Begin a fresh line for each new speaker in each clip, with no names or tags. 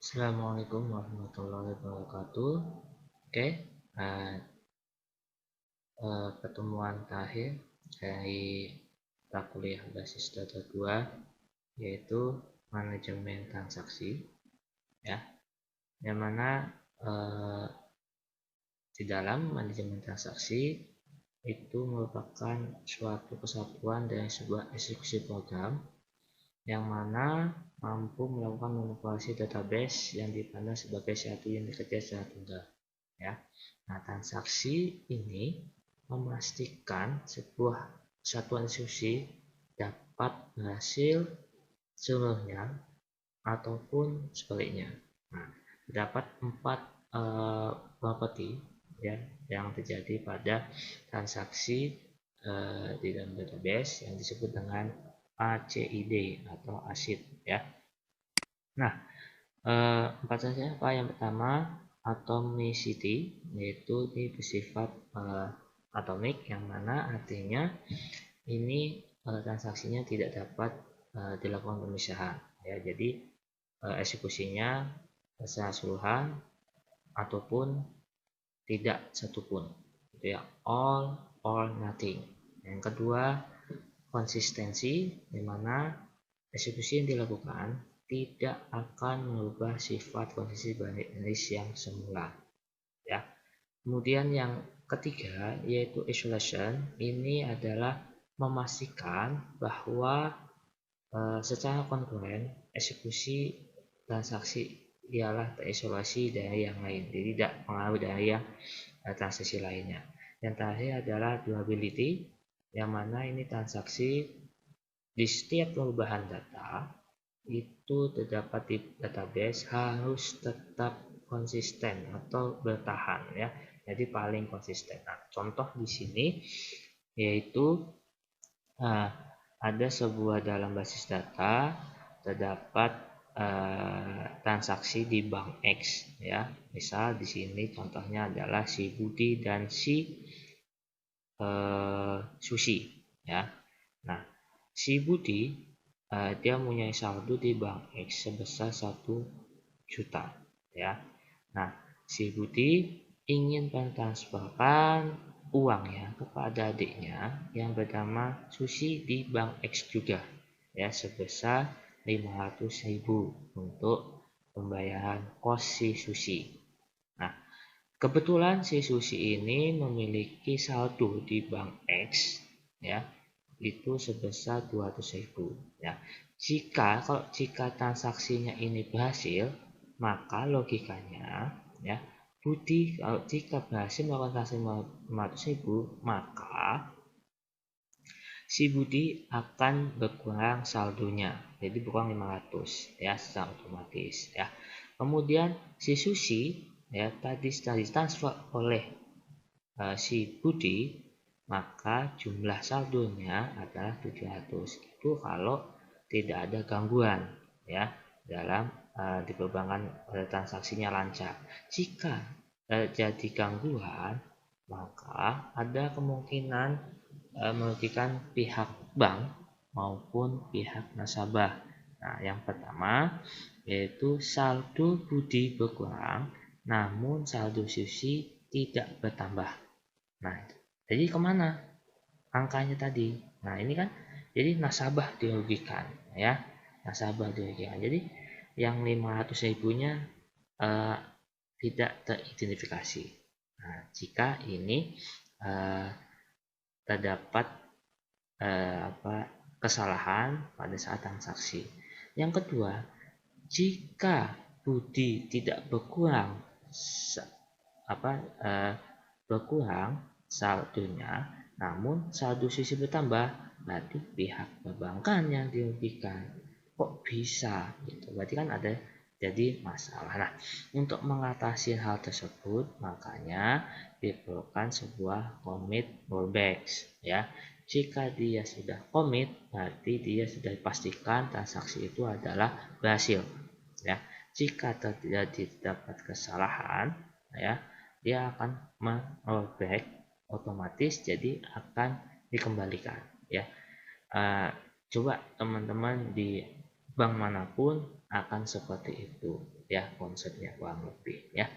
Assalamualaikum warahmatullahi wabarakatuh. Oke, nah, pertemuan terakhir dari kuliah basis data 2 yaitu manajemen transaksi, ya, yang mana eh, di dalam manajemen transaksi itu merupakan suatu kesatuan dari sebuah eksekusi program yang mana mampu melakukan manipulasi database yang dipandang sebagai satu unit kerja secara tunggal, ya. Nah, transaksi ini memastikan sebuah satuan institusi dapat berhasil seluruhnya ataupun sebaliknya. Nah, terdapat 4 properti, ya, yang terjadi pada transaksi di dalam database yang disebut dengan ACID atau ACID, ya. Nah, 4 saja apa. Yang pertama, atomicity, yaitu ini bersifat atomik, yang mana artinya ini transaksinya tidak dapat dilakukan pemisahan, ya. Jadi eksekusinya secara keseluruhan ataupun tidak satupun, gitu ya, all or nothing. Yang kedua, konsistensi, di mana eksekusi yang dilakukan tidak akan mengubah sifat kondisi binaris yang semula, ya. Kemudian yang ketiga yaitu isolation. Ini adalah memastikan bahwa secara konkuren eksekusi transaksi ialah terisolasi dari yang lain, jadi tidak pengaruh dari yang transaksi lainnya. Yang terakhir adalah durability, yang mana ini transaksi di setiap perubahan data itu terdapat di database harus tetap konsisten atau bertahan, ya. Jadi paling konsisten. Nah, contoh di sini yaitu ada sebuah dalam basis data terdapat transaksi di bank X, ya. Misal di sini contohnya adalah si Budi dan si Susi, ya. Nah, si Budi dia mempunyai saldo di bank X sebesar 1 juta, ya. Nah, si Budi ingin mentransferkan uangnya kepada adiknya yang bernama Susi di bank X juga, ya, sebesar 500.000 untuk pembayaran kos si Susi. Nah, kebetulan si Susi ini memiliki saldo di bank X, ya, itu sebesar 200.000, ya. Jika transaksinya ini berhasil, maka logikanya, ya, Budi jika berhasil melakukan transaksi 500.000, maka si Budi akan berkurang saldonya, jadi berkurang 500, ya, secara otomatis, ya. Kemudian si Susi, ya, tadi setelah ditransfer oleh si Budi, maka jumlah saldonya adalah 700. Itu kalau tidak ada gangguan, ya, dalam di perbankan transaksinya lancar. Jika jadi gangguan, maka ada kemungkinan merugikan pihak bank maupun pihak nasabah. Nah, yang pertama yaitu saldo Budi berkurang, namun saldo Susi tidak bertambah. Nah, jadi kemana angkanya tadi? Nah, ini kan jadi nasabah dirugikan, ya. Nasabah dirugikan. Jadi yang 500.000-nya tidak teridentifikasi. Nah, jika ini terdapat kesalahan pada saat transaksi. Yang kedua, jika Budi tidak berkurang saldonya, namun saldo sisi bertambah, berarti pihak perbankan yang dirugikan. Kok bisa? Gitu. Berarti kan ada jadi masalah. Nah, untuk mengatasi hal tersebut, makanya diperlukan sebuah commit rollbacks, ya. Jika dia sudah commit, berarti dia sudah dipastikan transaksi itu adalah berhasil, ya. Jika terjadi dapat kesalahan, ya, dia akan rollback otomatis, jadi akan dikembalikan, ya. Coba teman-teman di bank manapun akan seperti itu ya konsepnya kurang lebih ya.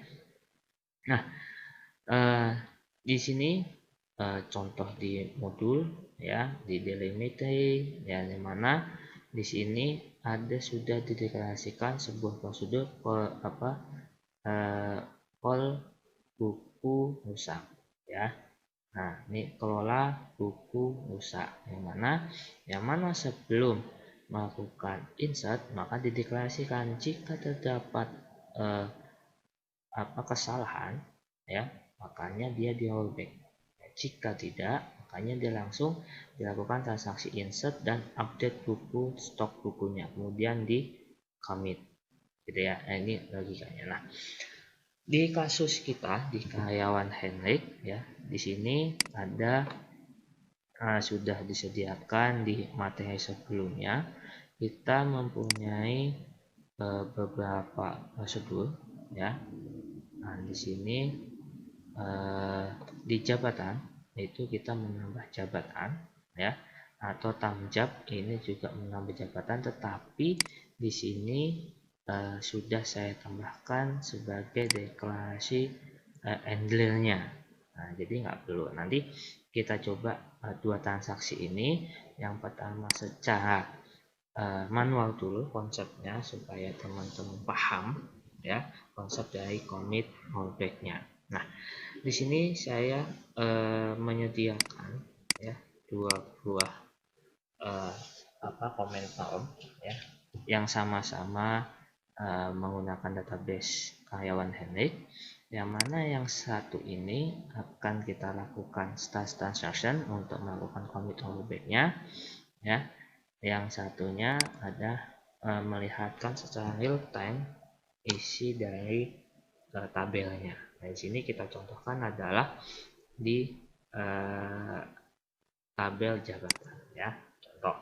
Nah, di sini contoh di modul ya di delimiting ya, di mana di sini ada sudah dideklarasikan sebuah prosedur call buku rusak ya. Nah, ini kelola buku rusak yang mana sebelum melakukan insert maka dideklarasikan jika terdapat kesalahan ya, makanya dia di rollback. Jika tidak, makanya dia langsung dilakukan transaksi insert dan update buku stok bukunya, kemudian di commit gitu ya. Nah, ini logikanya. Nah, di kasus kita di karyawan Henrik ya, di sini ada sudah disediakan di materi sebelumnya, kita mempunyai beberapa prosedur ya. Nah, di sini di jabatan itu kita menambah jabatan ya, atau tamjab ini juga menambah jabatan, tetapi di sini sudah saya tambahkan sebagai deklarasi handlernya. Nah, jadi nggak perlu. Nanti kita coba dua transaksi ini. Yang pertama secara manual dulu konsepnya supaya teman-teman paham ya konsep dari commit rollback-nya. Nah, di sini saya menyediakan ya dua buah comment form ya yang sama-sama menggunakan database karyawan Henrik, yang mana yang satu ini akan kita lakukan start transaction untuk melakukan commit rollback-nya ya. Yang satunya ada melihatkan secara real time isi dari tabelnya. Nah, di sini kita contohkan adalah di tabel jabatan ya. Contoh,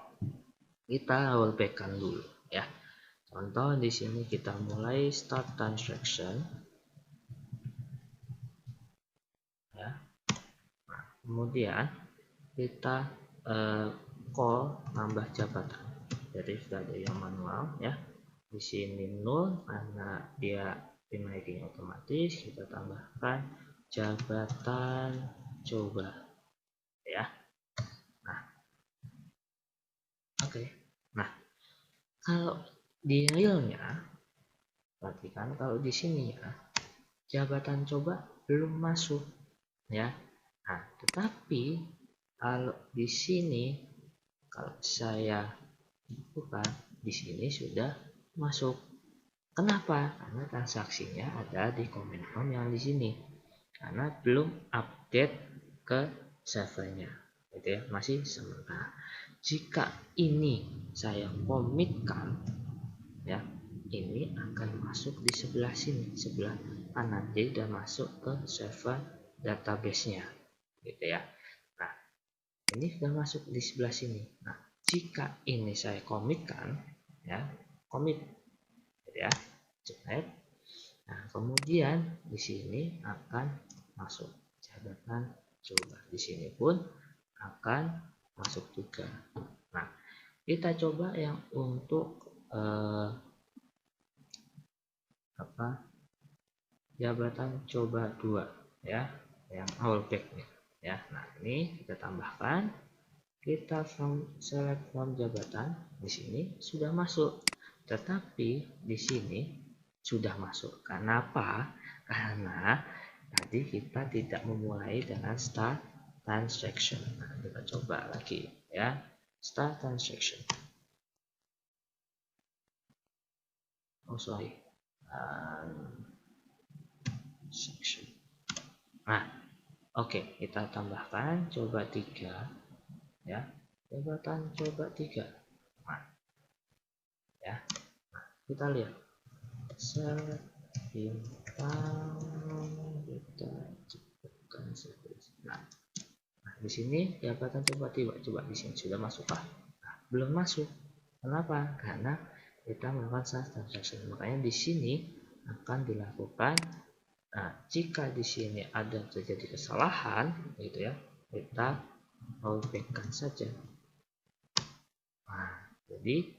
kita rollback-kan dulu ya. Contoh di sini kita mulai start transaction ya. Nah, kemudian kita call nambah jabatan. Jadi sudah ada yang manual ya. Di sini 0 karena dia dinaikin otomatis, kita tambahkan jabatan coba ya. Nah, oke. Nah, kalau di realnya, perhatikan kalau di sini ya jabatan coba belum masuk ya. Nah, tetapi kalau di sini kalau saya bukan di sini sudah masuk. Kenapa? Karena transaksinya ada di comment form yang di sini. Karena belum update ke servernya. Gitu ya, masih sementara. Jika ini saya komitkan ya, ini akan masuk di sebelah sini, sebelah kanan. Jadi sudah masuk ke server database-nya. Gitu ya. Nah, ini sudah masuk di sebelah sini. Nah, jika ini saya komitkan ya, commit ya, jelek. Nah, kemudian di sini akan masuk jabatan coba. Di sini pun akan masuk juga. Nah, kita coba yang untuk jabatan coba 2 ya, yang rollback nih ya. Nah, ini kita tambahkan, kita select from jabatan, di sini sudah masuk. Tetapi di sini sudah masuk. Kenapa? Karena tadi kita tidak memulai dengan start transaction. Nah, kita coba lagi ya. Start transaction. Oh, sorry. Transaction. Nah, oke, kita tambahkan coba 3 ya. Jabatan coba 3. Nah, ya. Nah, kita lihat bintang kita cepatkan seperti nah, di sini jabatan coba di sini sudah masuk kah? Nah, belum masuk. Kenapa? Karena kita melakukan start transaction. Makanya di sini akan dilakukan. Nah, jika di sini ada terjadi kesalahan, gitu ya, kita rollback-kan saja. Nah, jadi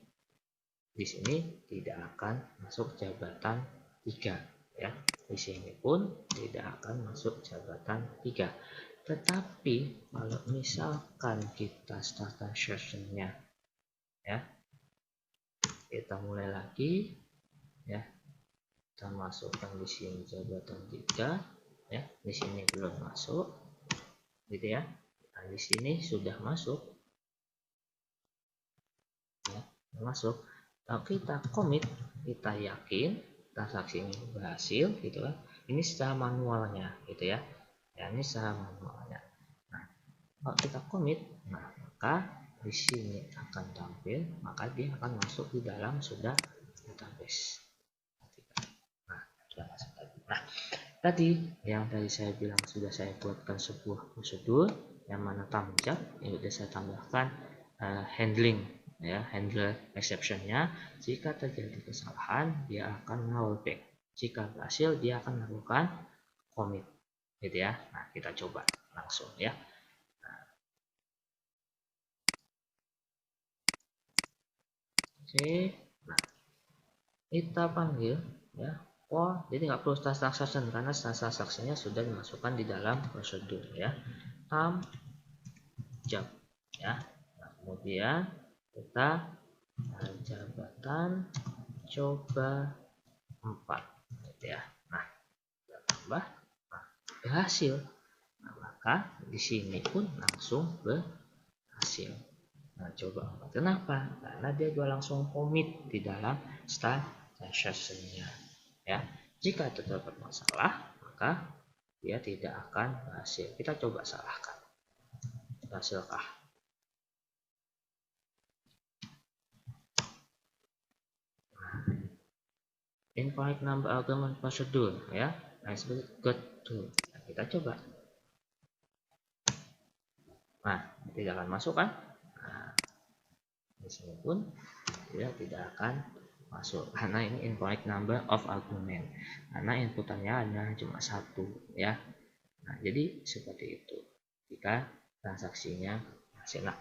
di sini tidak akan masuk jabatan 3 ya. Di sini pun tidak akan masuk jabatan 3. Tetapi kalau misalkan kita start transaction-nya ya, kita mulai lagi ya, kita masukkan di sini jabatan 3 ya, di sini belum masuk gitu ya. Nah, di sini sudah masuk ya, masuk. Kalau kita commit, kita yakin transaksi ini berhasil gitu kan. Ini secara manualnya gitu ya. Ya, ini secara manualnya. Nah, kalau kita commit, nah maka di sini akan tampil, maka dia akan masuk di dalam sudah database. Nah, sudah masuk tadi. Nah, tadi yang tadi saya bilang sudah saya buatkan sebuah prosedur yang mana tambah yang sudah saya tambahkan handling ya, handle exceptionnya. Jika terjadi kesalahan dia akan rollback, jika berhasil dia akan melakukan commit gitu ya. Nah, kita coba langsung ya. Oke, nah kita panggil ya. Oh, jadi nggak perlu start transaction karena start transaction-nya sudah dimasukkan di dalam prosedur ya. Jab ya. Nah, kemudian kita jabatan coba 4 gitu ya. Nah, kita tambah, nah, berhasil. Nah, maka di sini pun langsung berhasil. Nah, coba 4. Kenapa? Karena dia juga langsung commit di dalam start transaction-nya ya. Jika terdapat masalah, maka dia tidak akan berhasil. Kita coba salahkan. Berhasilkah? Incorrect number argument procedure ya. Nah, seperti got to. Nah, kita coba. Nah, tidak akan masuk kan? Nah, di sini pun dia tidak akan masuk karena ini incorrect number of argument. Karena inputannya hanya cuma 1 ya. Nah, jadi seperti itu. Jika transaksinya hasil. Nah,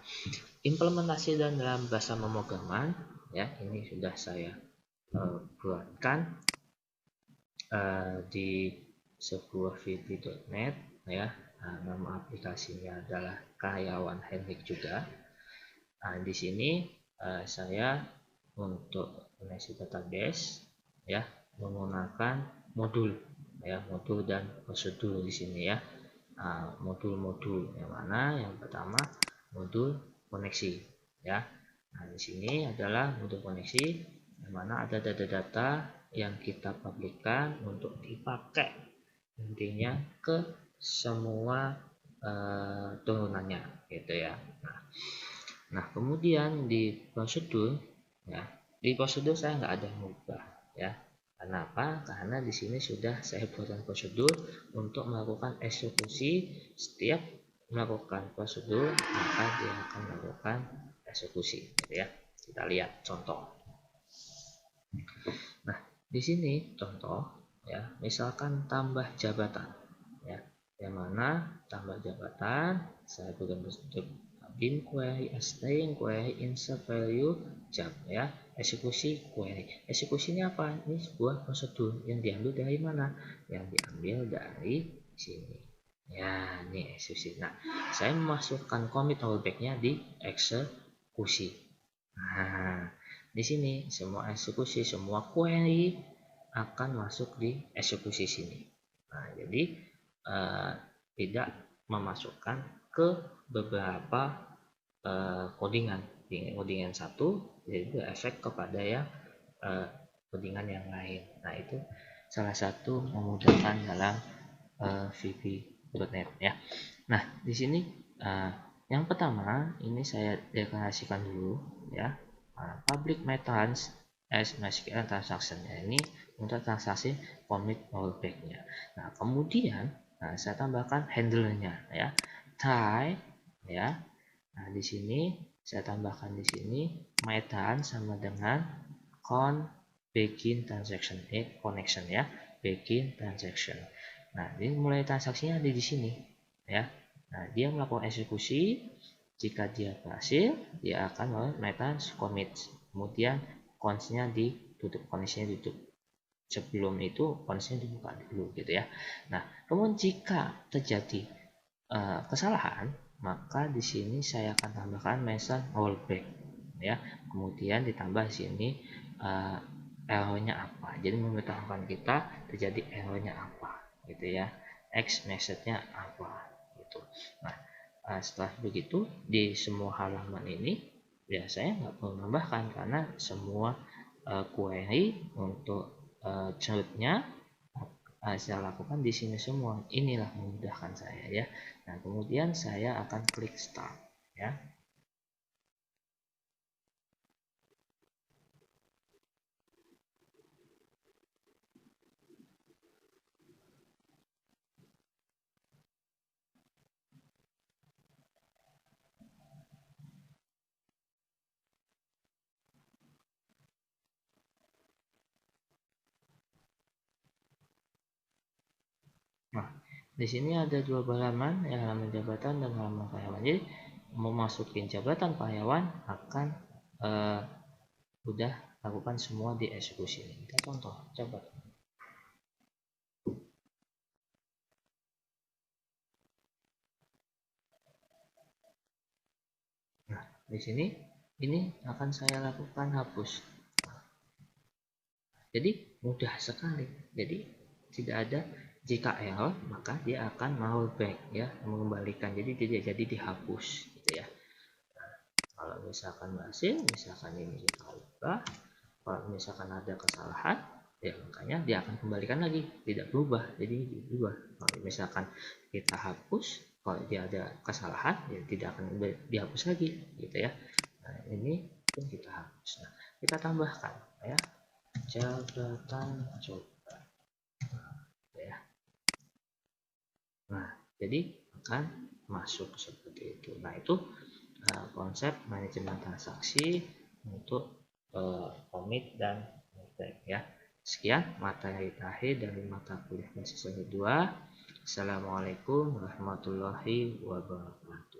implementasi dan dalam bahasa pemrograman ya, ini sudah saya buatkan di sebuah vt.net ya. Nah, nama aplikasinya adalah karyawan Henrik juga. Nah, di sini saya untuk koneksi database ya menggunakan modul ya, modul dan prosedur di sini ya. Modul-modul yang mana yang pertama modul koneksi ya. Nah, di sini adalah modul koneksi yang mana ada data-data yang kita pabrikan untuk dipakai intinya ke semua turunannya gitu ya. Nah, kemudian di prosedur ya, di prosedur saya nggak ada mengubah ya. Kenapa? Karena di sini sudah saya buatkan prosedur untuk melakukan eksekusi. Setiap melakukan prosedur maka dia akan melakukan eksekusi gitu ya. Kita lihat contoh. Nah, di sini contoh ya, misalkan tambah jabatan ya. Yang mana tambah jabatan saya berikan prosedur bin query, string query, insert value, job ya, eksekusi query. Eksekusinya apa? Ini sebuah prosedur yang diambil dari mana? Yang diambil dari sini. Ya, ini eksekusi. Nah, saya memasukkan commit rollback-nya di eksekusi. Nah, di sini semua eksekusi, semua query akan masuk di eksekusi sini. Nah, jadi tidak memasukkan ke beberapa codingan. Codingan satu jadi berefek kepada yang codingan yang lain. Nah, itu salah satu memudahkan dalam VB.NET ya. Nah, di sini yang pertama ini saya deklarasikan dulu ya. Public methods as MySQL transaction ini untuk transaksi commit rollback-nya. Nah, kemudian saya tambahkan handle-nya ya. Try ya. Nah, di sini saya tambahkan di sini method sama dengan begin transaction connection ya, begin transaction. Nah, ini mulai transaksinya ada di sini ya. Nah, dia melakukan eksekusi. Jika dia berhasil, dia akan melakukan method commit. Kemudian konsnya ditutup, kondisinya ditutup. Sebelum itu konsnya dibuka dulu gitu ya. Nah, kemudian jika terjadi kesalahan, maka di sini saya akan tambahkan method rollback ya. Kemudian ditambah di sini errornya apa. Jadi memberitahukan kita terjadi errornya apa gitu ya. X methodnya apa gitu. Nah, setelah begitu di semua halaman ini ya saya nggak perlu menambahkan karena semua query untuk chart-nya saya lakukan di sini semua. Inilah memudahkan saya ya. Nah, kemudian saya akan klik start ya. Nah, di sini ada dua halaman, ya, halaman jabatan dan halaman karyawan. Jadi memasukin jabatan karyawan akan udah lakukan semua di eksekusi. Kita contoh, coba. Nah, di sini ini akan saya lakukan hapus. Jadi mudah sekali. Jadi tidak ada jika error maka dia akan rollback ya, mengembalikan. Jadi tidak jadi dihapus gitu ya. Nah, kalau misalkan berhasil, misalkan ini kita ubah, kalau misalkan ada kesalahan ya makanya dia akan kembalikan lagi, tidak berubah, jadi berubah. Kalau misalkan kita hapus, kalau dia ada kesalahan ya tidak akan dihapus lagi gitu ya. Nah, ini pun kita hapus. Nah, kita tambahkan ya jabatan coba ya. Nah, jadi akan masuk seperti itu. Nah, itu konsep manajemen transaksi untuk komit dan rollback ya. Sekian materi terakhir dari mata kuliah mahasiswa 2. Assalamualaikum warahmatullahi wabarakatuh.